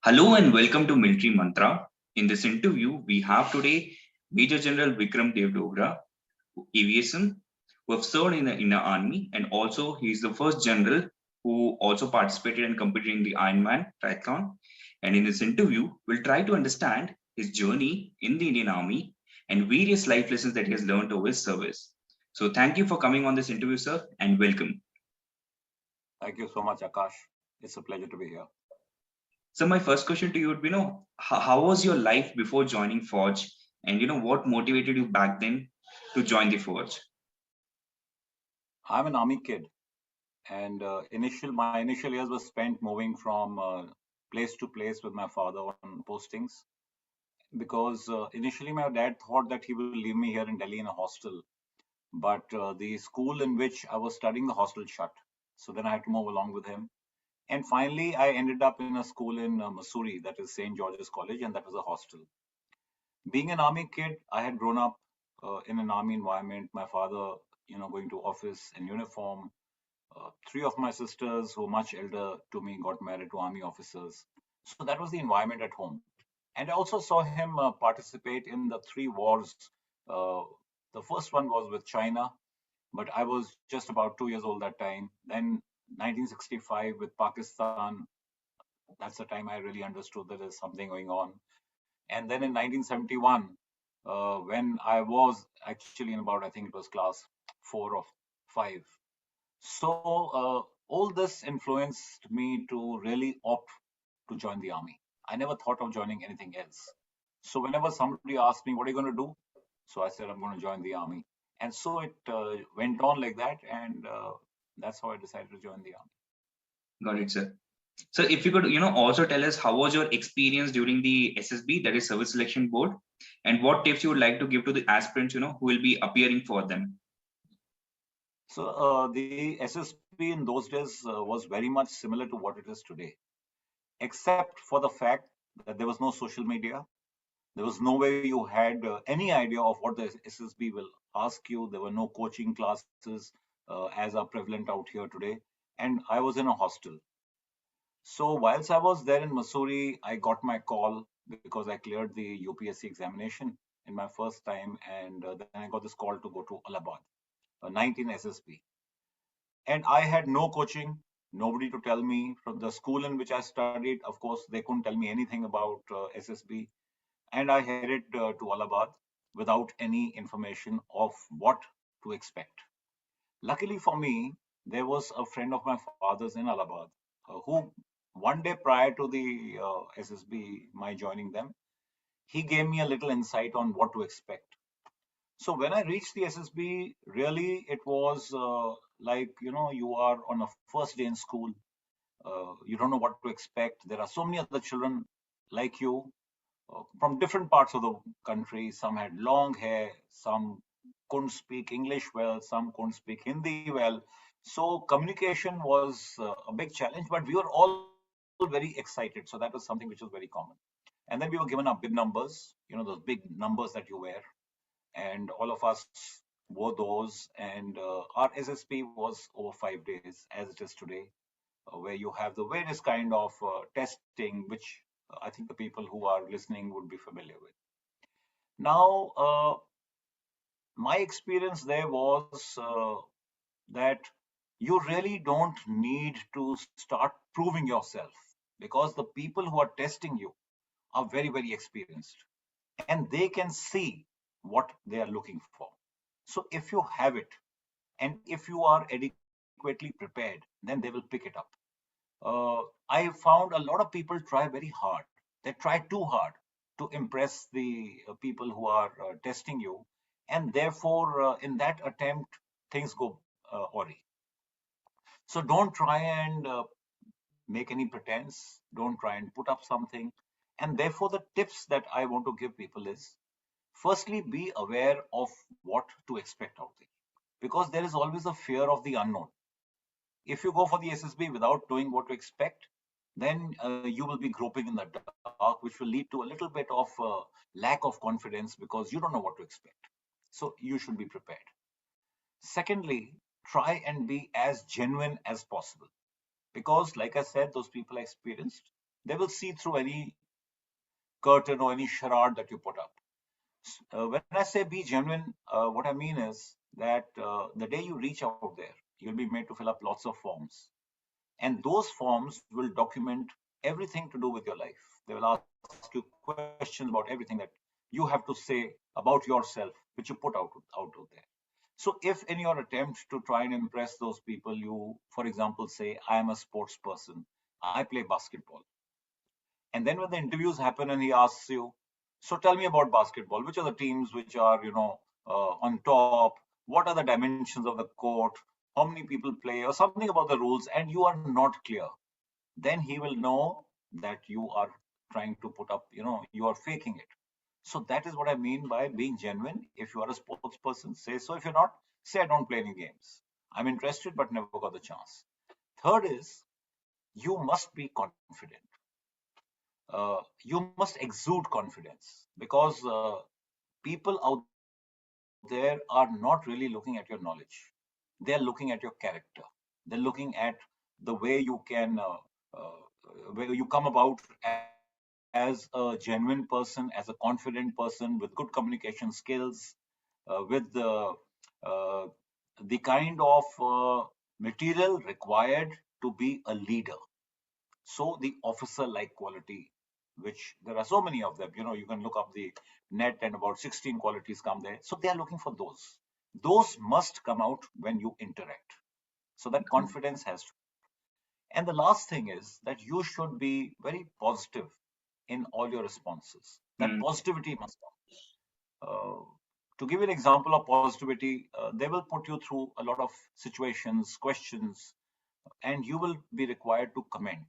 Hello and welcome to Military Mantra. In this interview, we have today Major General Vikram Dev Dogra, aviation, who have served in the army, and also he is the first general who also participated and competed in the Ironman triathlon. And in this interview, we'll try to understand his journey in the Indian Army and various life lessons that he has learned over his service. So, thank you for coming on this interview, sir, and welcome. Thank you so much, Akash. It's a pleasure to be here. So my first question to you would be, how was your life before joining Forge, and what motivated you back then to join the Forge? I'm an army kid, and my initial years were spent moving from place to place with my father on postings because initially my dad thought that he will leave me here in Delhi in a hostel, but the school in which I was studying, the hostel shut. So then I had to move along with him. And finally, I ended up in a school in Missouri, that is St. George's College, and that was a hostel. Being an army kid, I had grown up in an army environment. My father, going to office in uniform. Three of my sisters, who are much elder to me, got married to army officers. So that was the environment at home. And I also saw him participate in the three wars. Uh, the first one was with China, but I was just about 2 years old that time. Then 1965 with Pakistan. That's the time I really understood that there's something going on. And then in 1971, when I was actually in about, I think it was class 4 or 5. So all this influenced me to really opt to join the army. I never thought of joining anything else. So whenever somebody asked me, what are you going to do? So I said, I'm going to join the army. And so it went on like that. And that's how I decided to join the army. Got it, sir. So if you could, also tell us how was your experience during the SSB, that is Service Selection Board, and what tips you would like to give to the aspirants, who will be appearing for them. So the SSB in those days was very much similar to what it is today, except for the fact that there was no social media. There was no way you had any idea of what the SSB will ask you. There were no coaching classes as are prevalent out here today. And I was in a hostel. So whilst I was there in Missouri, I got my call because I cleared the UPSC examination in my first time. And then I got this call to go to Allahabad, 19 SSB. And I had no coaching, nobody to tell me from the school in which I studied. Of course, they couldn't tell me anything about SSB. And I headed to Allahabad without any information of what to expect. Luckily for me, there was a friend of my father's in Allahabad who, one day prior to the SSB, my joining them, he gave me a little insight on what to expect. So when I reached the SSB, really it was like, you are on a first day in school. You don't know what to expect. There are so many other children like you from different parts of the country. Some had long hair, some couldn't speak English well, some couldn't speak Hindi well. So communication was a big challenge, but we were all very excited. So that was something which was very common. And then we were given our bib numbers, those big numbers that you wear. And all of us wore those. And our SSP was over 5 days, as it is today, where you have the various kind of testing, which I think the people who are listening would be familiar with. Now, my experience there was that you really don't need to start proving yourself because the people who are testing you are very, very experienced and they can see what they are looking for. So if you have it and if you are adequately prepared, then they will pick it up. I found a lot of people try very hard. They try too hard to impress the people who are testing you, and therefore, in that attempt, things go awry. So don't try and make any pretense. Don't try and put up something. And therefore, the tips that I want to give people is: firstly, be aware of what to expect out there, because there is always a fear of the unknown. If you go for the SSB without knowing what to expect, then you will be groping in the dark, which will lead to a little bit of lack of confidence because you don't know what to expect. So you should be prepared. Secondly, try and be as genuine as possible because, like I said, those people are experienced. They will see through any curtain or any charade that you put up. When I say be genuine, what I mean is that the day you reach out there, you'll be made to fill up lots of forms. And those forms will document everything to do with your life. They will ask you questions about everything that you have to say about yourself, which you put out there. So if in your attempt to try and impress those people, you, for example, say, I am a sports person, I play basketball. And then when the interviews happen and he asks you, so tell me about basketball, which are the teams which are, on top? What are the dimensions of the court? How many people play or something about the rules? And you are not clear. Then he will know that you are trying to put up, you are faking it. So that is what I mean by being genuine. If you are a sports person, say so. If you're not, say I don't play any games. I'm interested but never got the chance. Third is you must be confident. You must exude confidence because people out there are not really looking at your knowledge. They're looking at your character. They're looking at the way you can, where you come about as a genuine person, as a confident person with good communication skills, with the kind of material required to be a leader. So the officer-like quality, which there are so many of them, you can look up the net and about 16 qualities come there. So they are looking for those. Those must come out when you interact. So that confidence has to. And the last thing is that you should be very positive in all your responses. That positivity must come. To give you an example of positivity, they will put you through a lot of situations, questions, and you will be required to comment.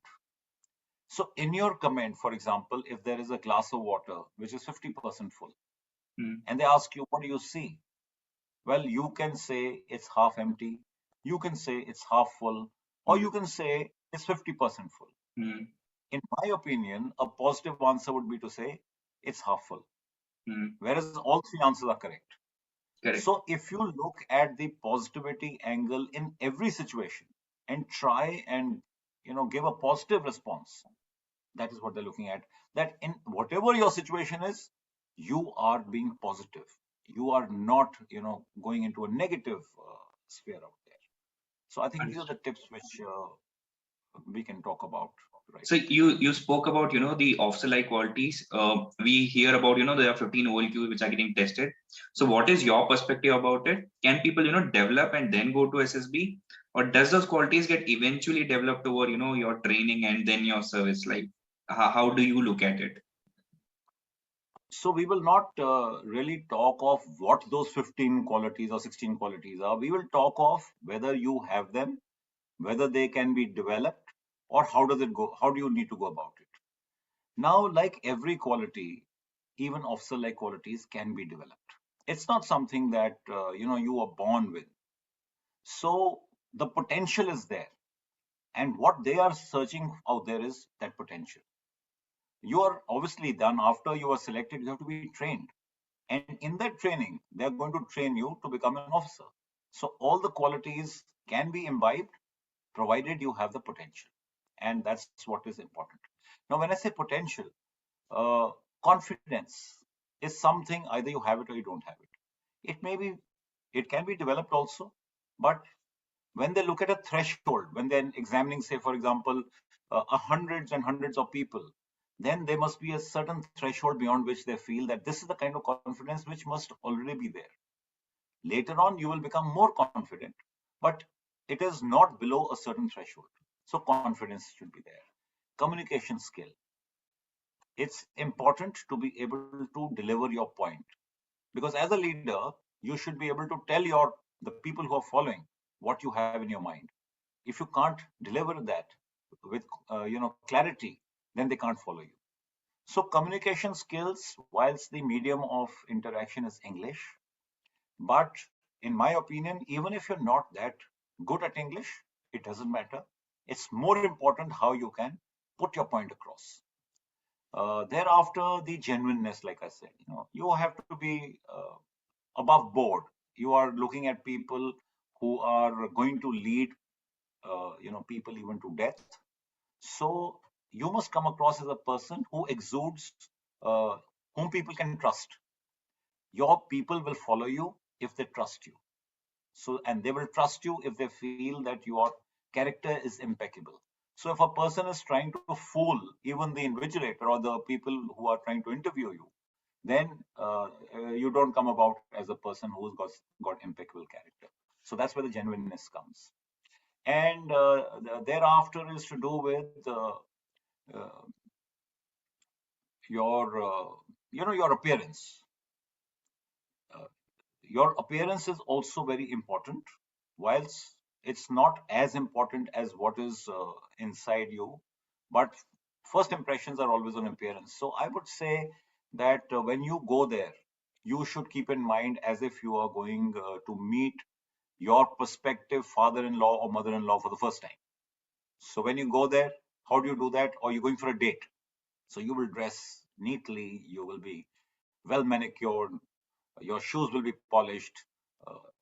So in your comment, for example, if there is a glass of water which is 50% full, and they ask you, what do you see? Well, you can say it's half empty, you can say it's half full, or you can say it's 50% full. In my opinion, a positive answer would be to say it's half full, whereas all three answers are correct. Correct. So if you look at the positivity angle in every situation and try and give a positive response, that is what they're looking at. That in whatever your situation is, you are being positive. You are not, going into a negative sphere out there. So I think these are the tips which we can talk about. Right. So you spoke about the officer-like qualities. We hear about there are 15 OLQs which are getting tested. So what is your perspective about it? Can people develop and then go to SSB, or does those qualities get eventually developed over your training and then your service life? How do you look at it? So we will not really talk of what those 15 qualities or 16 qualities are. We will talk of whether you have them, whether they can be developed, or how does it go? How do you need to go about it? Now, like every quality, even officer-like qualities can be developed. It's not something that you are born with. So the potential is there, and what they are searching out there is that potential. You are obviously done after you are selected. You have to be trained, and in that training, they are going to train you to become an officer. So all the qualities can be imbibed, provided you have the potential, and that's what is important. Now, when I say potential, uh, confidence is something either you have it or you don't have it. It may be, it can be developed also, but when they look at a threshold, when they're examining, say, for example, hundreds and hundreds of people, then there must be a certain threshold beyond which they feel that this is the kind of confidence which must already be there. Later on, you will become more confident, but it is not below a certain threshold. So confidence should be there. Communication skill. It's important to be able to deliver your point, because as a leader, you should be able to tell the people who are following what you have in your mind. If you can't deliver that with clarity, then they can't follow you. So communication skills, whilst the medium of interaction is English, but in my opinion, even if you're not that good at English, it doesn't matter. It's more important how you can put your point across. Thereafter, the genuineness, like I said, you have to be above board. You are looking at people who are going to lead, people even to death. So you must come across as a person who exudes, whom people can trust. Your people will follow you if they trust you. So, and they will trust you if they feel that your character is impeccable. So, if a person is trying to fool even the invigilator or the people who are trying to interview you, then you don't come about as a person who's got impeccable character. So that's where the genuineness comes. And thereafter is to do with uh, your, your appearance. Uh, your appearance is also very important, whilst it's not as important as what is inside you. But first impressions are always on appearance. So I would say that when you go there, you should keep in mind as if you are going to meet your prospective father-in-law or mother-in-law for the first time. So when you go there, how do you do that? Or you're going for a date. So you will dress neatly, you will be well manicured, your shoes will be polished,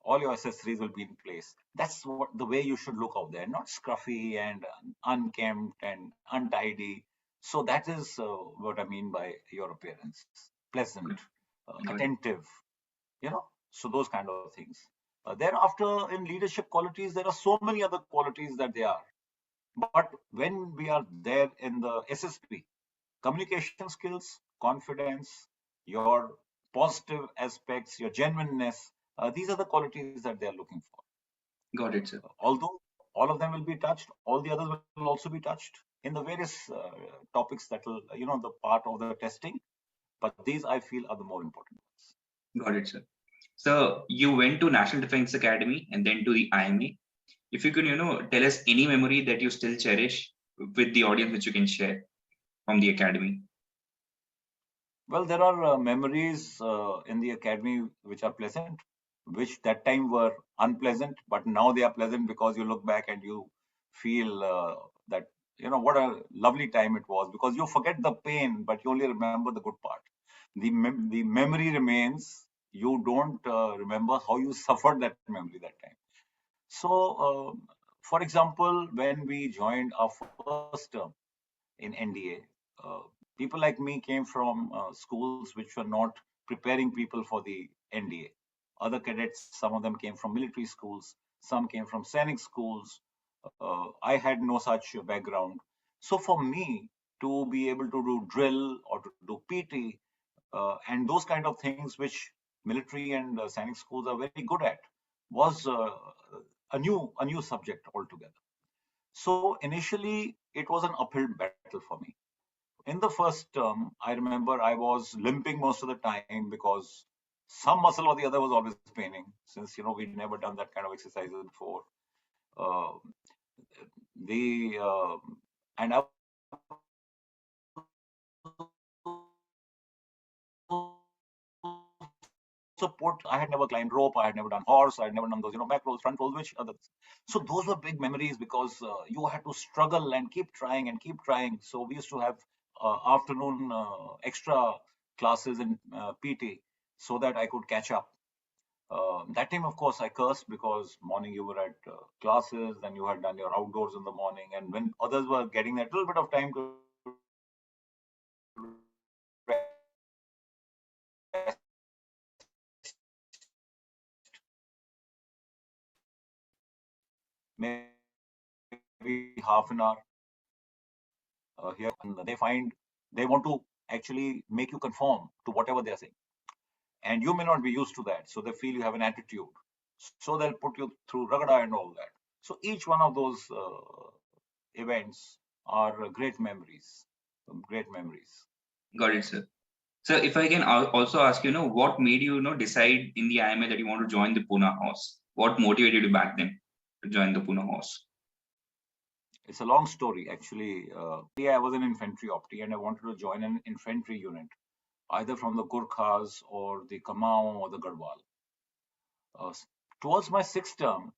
all your accessories will be in place. That's what the way you should look out there, not scruffy and unkempt and untidy. So that is what I mean by your appearance. Pleasant, Got it. attentive, so those kind of things. Thereafter, in leadership qualities, there are so many other qualities that they are. But when we are there in the SSP, communication skills, confidence, your positive aspects, your genuineness, these are the qualities that they are looking for. Got it, sir. Although all of them will be touched, all the others will also be touched in the various topics that will, the part of the testing. But these I feel are the more important ones. Got it, sir. So you went to National Defense Academy and then to the IMA. If you could, tell us any memory that you still cherish with the audience which you can share from the academy. Well, there are memories in the academy which are pleasant, which that time were unpleasant, but now they are pleasant because you look back and you feel that, what a lovely time it was, because you forget the pain, but you only remember the good part. The memory remains. You don't remember how you suffered that memory that time. So, for example, when we joined our first term in NDA, uh, people like me came from schools which were not preparing people for the NDA. Other cadets, some of them came from military schools, some came from Sainik schools. I had no such background. So for me to be able to do drill or to do PT and those kind of things which military and Sainik schools are very good at was a new subject altogether. So initially, it was an uphill battle for me. In the first term, I remember I was limping most of the time because some muscle or the other was always paining, since we'd never done that kind of exercises before. Uh, the and I support. I had never climbed rope. I had never done horse. I had never done those, back rolls, front rolls, which others. So those were big memories because you had to struggle and keep trying and keep trying. So we used to have afternoon extra classes in PT so that I could catch up. That time, of course, I cursed because morning you were at classes, then you had done your outdoors in the morning, and when others were getting that little bit of time to rest, maybe half an hour here, and they find they want to actually make you conform to whatever they're saying. And you may not be used to that. So they feel you have an attitude. So they'll put you through ragada and all that. So each one of those events are great memories. Great memories. Got it, sir. So if I can also ask, what made you, decide in the IMA that you want to join the Pune Horse? What motivated you back then to join the Pune Horse? It's a long story, actually. Yeah, I was an infantry opti and I wanted to join an infantry unit, either from the Gurkhas or the Kamau or the Garhwal. Uh, Towards my sixth term,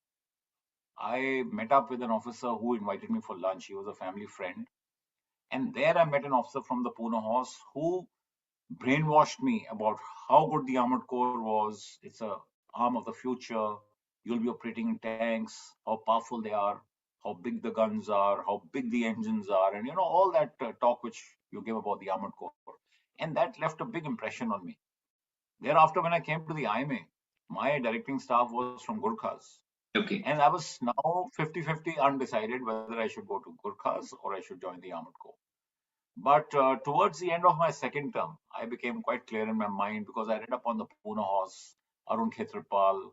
I met up with an officer who invited me for lunch. He was a family friend. And there I met an officer from the Pune Horse who brainwashed me about how good the Armored Corps was. It's a arm of the future. You'll be operating in tanks, how powerful they are. how big the guns are, how big the engines are, and all that talk which you give about the Armored Corps. And that left a big impression on me. Thereafter, when I came to the IMA, my directing staff was from Gurkhas. Okay. And I was now 50-50 undecided whether I should go to Gurkhas or I should join the Armored Corps. But towards the end of my second term, I became quite clear in my mind because I read up on the Pune Horse, Arun Khetrapal,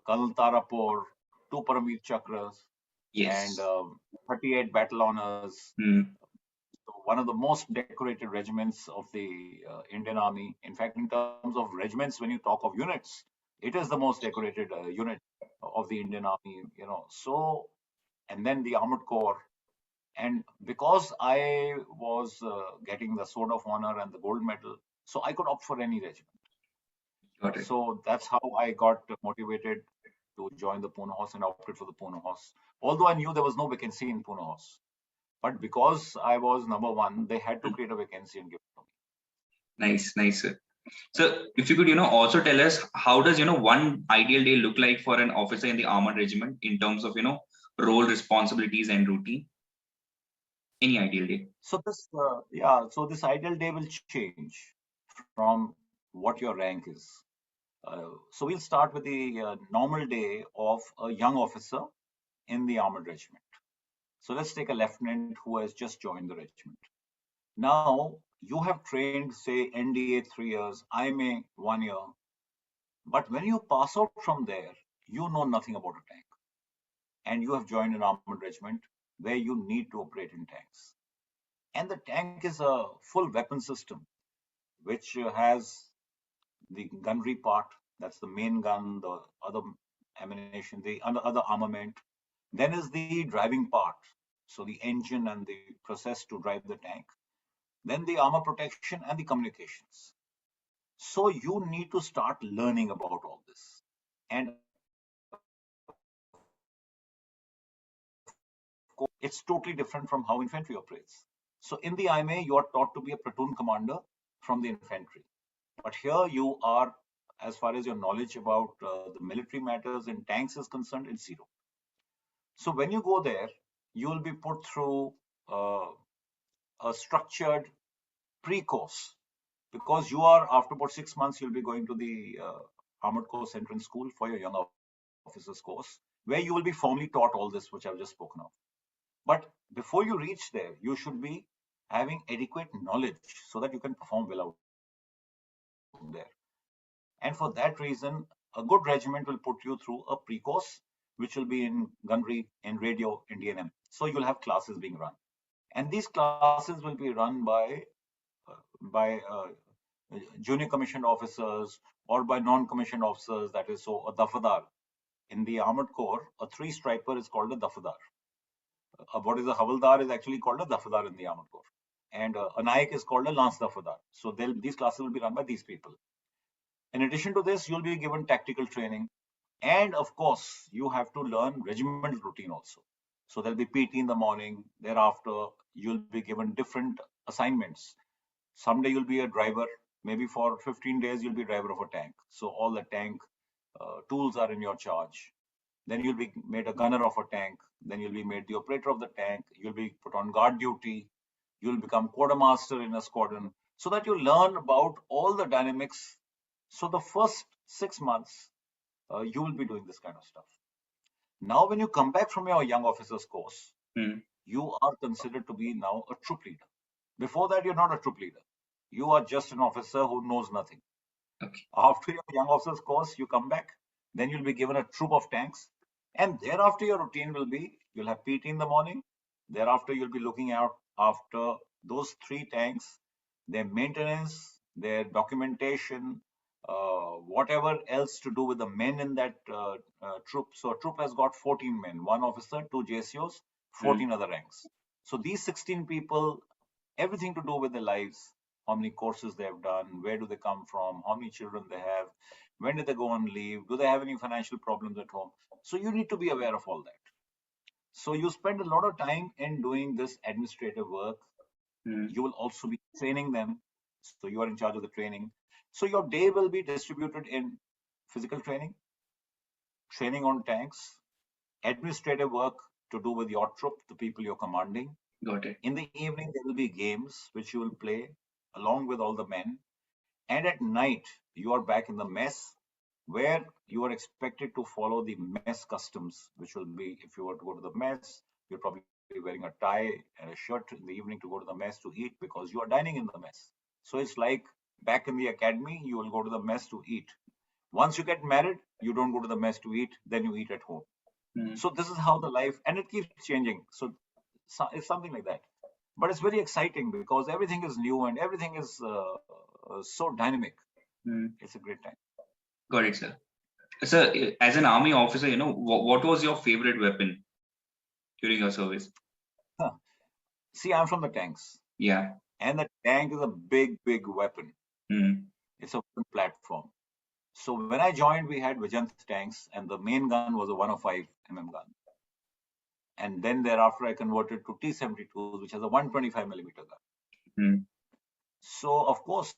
Colonel Tarapur, two Paramveer Chakras, Yes. and 38 battle honors. Mm. One of the most decorated regiments of the Indian Army. In fact, in terms of regiments, when you talk of units, it is the most decorated unit of the Indian Army. So, and then the Armored Corps. And because I was getting the Sword of Honor and the gold medal, so I could opt for any regiment. Got it. So that's how I got motivated to join the Pune Horse and opted for the Pune Horse. Although I knew there was no vacancy in Pune Horse. But because I was number one, they had to create a vacancy and give it to me. Nice, nice, sir. So if you could, also tell us how does, one ideal day look like for an officer in the armored regiment in terms of, role, responsibilities and routine? Any ideal day? So this ideal day will change from what your rank is. So we'll start with the normal day of a young officer in the armored regiment. So let's take a lieutenant who has just joined the regiment. Now you have trained, say, NDA 3 years, IMA 1 year, but when you pass out from there, you know nothing about a tank, and you have joined an armored regiment where you need to operate in tanks. And the tank is a full weapon system, which has the gunnery part, that's the main gun, the other ammunition, the other armament. Then is the driving part, so the engine and the process to drive the tank. Then the armor protection and the communications. So you need to start learning about all this. And it's totally different from how infantry operates. So in the IMA, you are taught to be a platoon commander from the infantry. But here you are, as far as your knowledge about the military matters and tanks is concerned, it's zero. So when you go there, you will be put through a structured pre-course, because you are, after about 6 months, you'll be going to the Armored Course Entrance School for your young officers course, where you will be formally taught all this, which I've just spoken of. But before you reach there, you should be having adequate knowledge so that you can perform well out there. And for that reason, a good regiment will put you through a pre-course, which will be in gunnery, in radio, in DNM. So you'll have classes being run. And these classes will be run by junior commissioned officers or by non-commissioned officers, that is, so a dafadar. In the Armored Corps, a 3-striper is called a dafadar. What is a havaldar is actually called a dafadar in the Armored Corps. And a naik is called a lance dafadar. So these classes will be run by these people. In addition to this, you'll be given tactical training. And of course, you have to learn regimental routine also. So there'll be PT in the morning. Thereafter, you'll be given different assignments. Someday you'll be a driver. Maybe for 15 days, you'll be driver of a tank. So all the tank tools are in your charge. Then you'll be made a gunner of a tank. Then you'll be made the operator of the tank. You'll be put on guard duty. You'll become quartermaster in a squadron, so that you learn about all the dynamics. So the first 6 months, you will be doing this kind of stuff. Now, when you come back from your young officers course, you are considered to be now a troop leader. Before that, you're not a troop leader. You are just an officer who knows nothing. Okay. After your young officers course, you come back, then you'll be given a troop of tanks. And thereafter, your routine will be, you'll have PT in the morning. Thereafter, you'll be looking out after those 3 tanks, their maintenance, their documentation, whatever else to do with the men in that troop. So a troop has got 14 men, 1 officer, 2 JCOs, 14 other ranks. So these 16 people, everything to do with their lives, how many courses they have done, where do they come from, how many children they have, when did they go on leave, do they have any financial problems at home. So you need to be aware of all that. So you spend a lot of time in doing this administrative work. You will also be training them. So you are in charge of the training. So your day will be distributed in physical training, training on tanks, administrative work, to do with your troop, the people you're commanding. Got it. In the evening, there will be games which you will play along with all the men. And at night, you are back in the mess where you are expected to follow the mess customs, which will be if you were to go to the mess, you're probably wearing a tie and a shirt in the evening to go to the mess to eat because you are dining in the mess. So it's like back in the academy, you will go to the mess to eat. Once you get married, you don't go to the mess to eat, then you eat at home. Mm. So this is how the life, and it keeps changing. So it's something like that. But it's very exciting because everything is new and everything is so dynamic. Mm. It's a great time. Got it, sir. Sir, as an army officer, what was your favorite weapon during your service? Huh. See, I'm from the tanks, Yeah. and the tank is a big, big weapon. Mm. It's a weapon platform. So when I joined, we had Vijant tanks, and the main gun was a 105 gun. And then thereafter, I converted to T-72s, which has a 125 millimeter gun. Mm. So of course,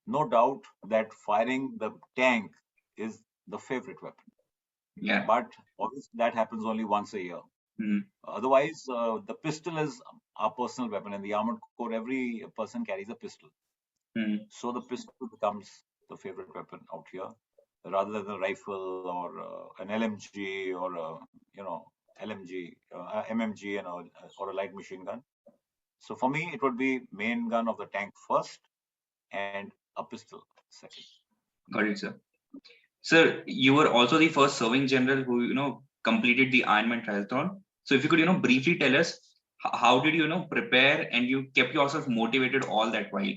no doubt that firing the tank is the favorite weapon. Yeah. But obviously, that happens only once a year. Mm. Otherwise, the pistol is our personal weapon. In the armored corps, every person carries a pistol. Mm. So the pistol becomes the favorite weapon out here, rather than a rifle or an LMG or LMG, MMG, or a light machine gun. So for me, it would be main gun of the tank first, and a pistol second. Got it, sir. Sir, you were also the first serving general who, completed the Ironman triathlon. So if you could, briefly tell us how did you, prepare and you kept yourself motivated all that while?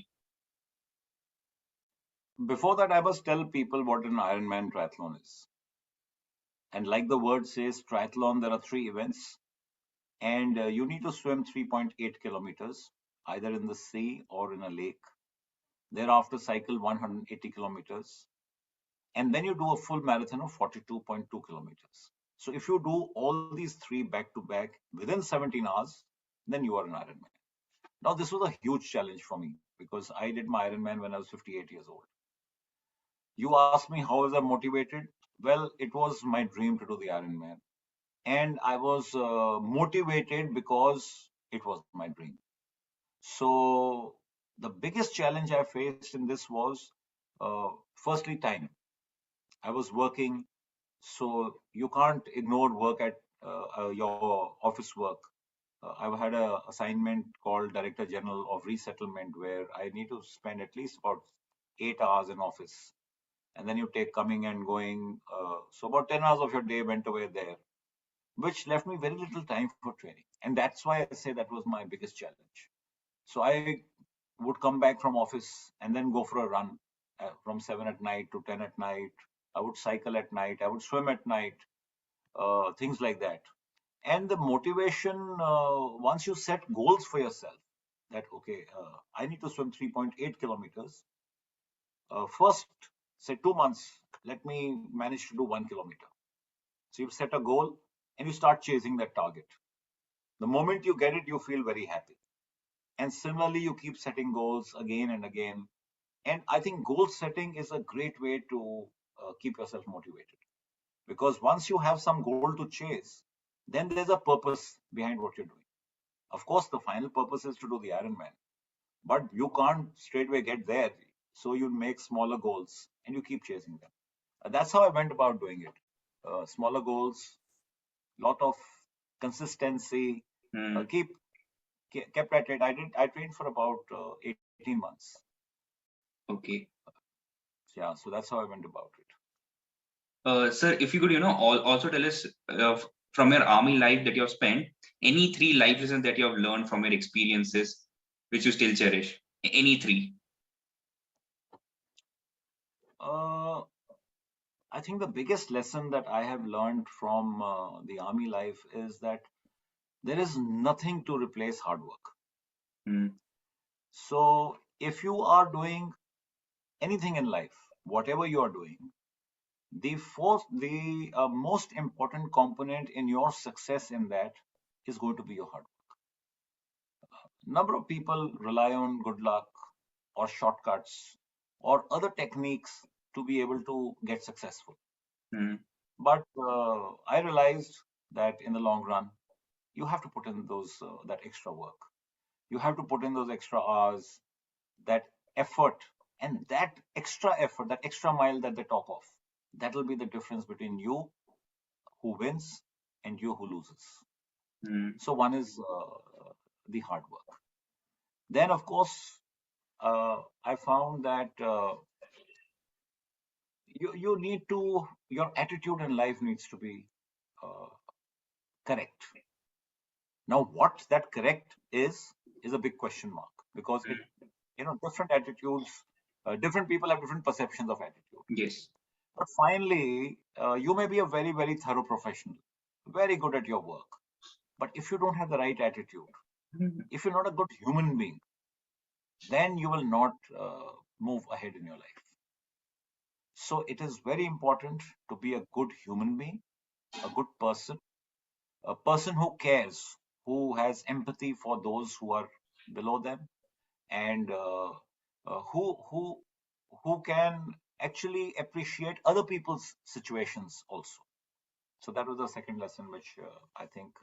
Before that, I must tell people what an Ironman triathlon is. And like the word says, triathlon, there are three events, and you need to swim 3.8 kilometers, either in the sea or in a lake. Thereafter, cycle 180 kilometers, and then you do a full marathon of 42.2 kilometers. So if you do all these three back to back within 17 hours, then you are an Ironman. Now, this was a huge challenge for me because I did my Ironman when I was 58 years old. You asked me how was I motivated? Well, it was my dream to do the Ironman, and I was motivated because it was my dream. So the biggest challenge I faced in this was, firstly, time. I was working, so you can't ignore work at your office work. I've had a assignment called Director General of Resettlement, where I need to spend at least about 8 hours in office, and then you take coming and going. So about 10 hours of your day went away there, which left me very little time for training, and that's why I say that was my biggest challenge. So I would come back from office and then go for a run from 7 at night to 10 at night. I would cycle at night. I would swim at night. Things like that. And the motivation, once you set goals for yourself, that okay, I need to swim 3.8 kilometers. First, say 2 months, let me manage to do 1 kilometer. So you set a goal and you start chasing that target. The moment you get it, you feel very happy. And similarly, you keep setting goals again and again. And I think goal setting is a great way to keep yourself motivated, because once you have some goal to chase, then there's a purpose behind what you're doing. Of course, the final purpose is to do the Ironman, but you can't straightway get there. So you make smaller goals and you keep chasing them. That's how I went about doing it. Smaller goals, lot of consistency, Mm. kept at it. I trained for about 18 months. Okay. Yeah, so that's how I went about it. Sir, if you could, also tell us from your army life that you have spent, any three life lessons that you have learned from your experiences, which you still cherish. Any three. Uh, I think the biggest lesson that I have learned from the army life is that there is nothing to replace hard work. Mm. So if you are doing anything in life, whatever you are doing, the most important component in your success in that is going to be your hard work. Number of people rely on good luck or shortcuts or other techniques to be able to get successful. Mm. But I realized that in the long run, you have to put in those that extra work. You have to put in those extra hours, that effort, and that extra effort, that extra mile that they talk of. That will be the difference between you who wins and you who loses. So one is the hard work. Then, of course, I found that you need to, your attitude in life needs to be uh, correct. Now, what that correct is a big question mark, because it, different attitudes, different people have different perceptions of attitude. Yes. But finally, you may be a very, very thorough professional, very good at your work. But if you don't have the right attitude, if you're not a good human being, then you will not move ahead in your life. So it is very important to be a good human being, a good person, a person who cares, who has empathy for those who are below them, and who can actually appreciate other people's situations also. So that was the second lesson, which I think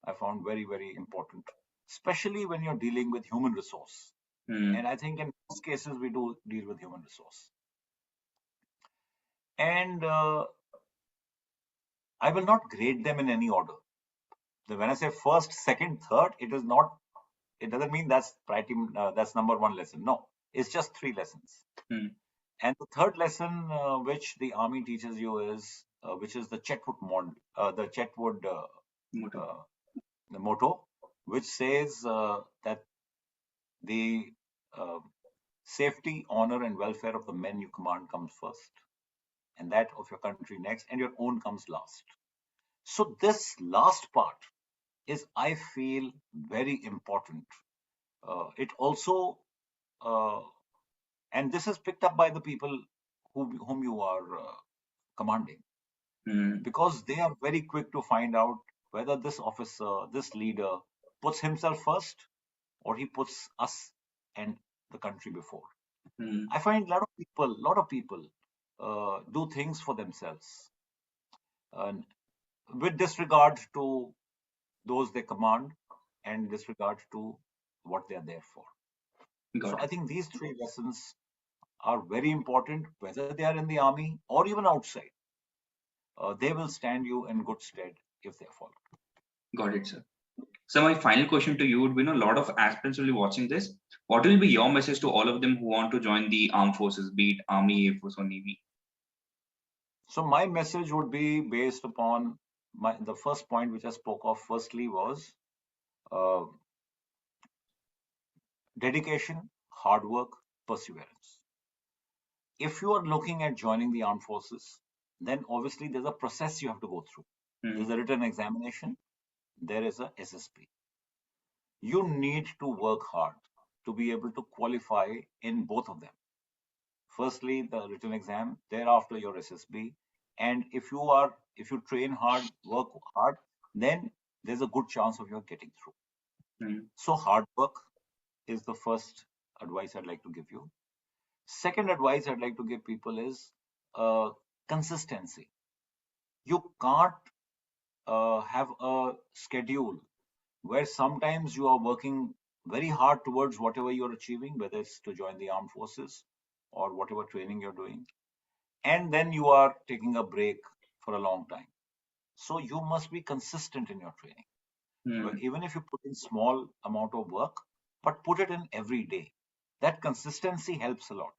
I found very, very important, especially when you're dealing with human resource. And I think in most cases we do deal with human resource. And I will not grade them in any order. When I say first, second, third, it is not. It doesn't mean that's priority. That's number one lesson. No, it's just 3 lessons. And the third lesson, which the army teaches you, is which is the Chetwood the motto, which says that the safety, honor, and welfare of the men you command comes first, and that of your country next, and your own comes last. So this last part is, I feel, very important. It also, and this is picked up by the people whom you are commanding, because they are very quick to find out whether this officer, this leader, puts himself first or he puts us and the country before. I find a lot of people do things for themselves, with disregard to those they command and disregard to what they are there for. So I think these 3 lessons are very important, whether they are in the army or even outside. They will stand you in good stead if they are followed. Got it, sir. So my final question to you would be, a lot of aspirants will be watching this. What will be your message to all of them who want to join the armed forces, be it Army, Air Force, or Navy? So my message would be based upon the first point which I spoke of. Firstly was dedication, hard work, perseverance. If you are looking at joining the armed forces, then obviously there's a process you have to go through. There's a written examination. There is a SSP. You need to work hard to be able to qualify in both of them. Firstly, the written exam, thereafter your SSB. And if you train hard, work hard, then there's a good chance of you getting through. So hard work is the first advice I'd like to give you. Second advice I'd like to give people is consistency. You can't have a schedule where sometimes you are working very hard towards whatever you're achieving, whether it's to join the armed forces or whatever training you're doing, and then you are taking a break for a long time. So you must be consistent in your training. Even if you put in small amount of work, but put it in every day. That consistency helps a lot.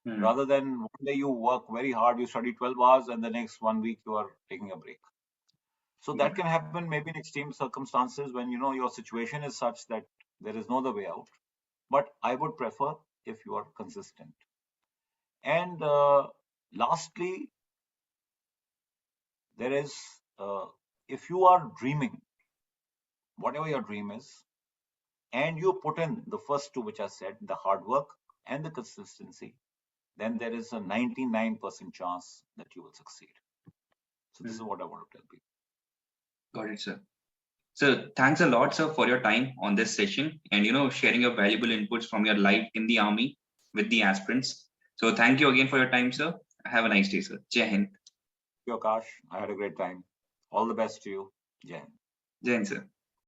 Rather than one day you work very hard, you study 12 hours, and the next 1 week you are taking a break. So that can happen maybe in extreme circumstances when your situation is such that there is no other way out. But I would prefer if you are consistent. And lastly, there is, if you are dreaming, whatever your dream is, and you put in the first 2 which I said, the hard work and the consistency, then there is a 99% chance that you will succeed. So this is what I want to tell people. Got it, sir. So thanks a lot, sir, for your time on this session and sharing your valuable inputs from your life in the army with the aspirants. So thank you again for your time, sir. Have a nice day, sir. Jai Hind. Thank you, Akash. I had a great time. All the best to you. Jai Hind. Jai Hind, sir.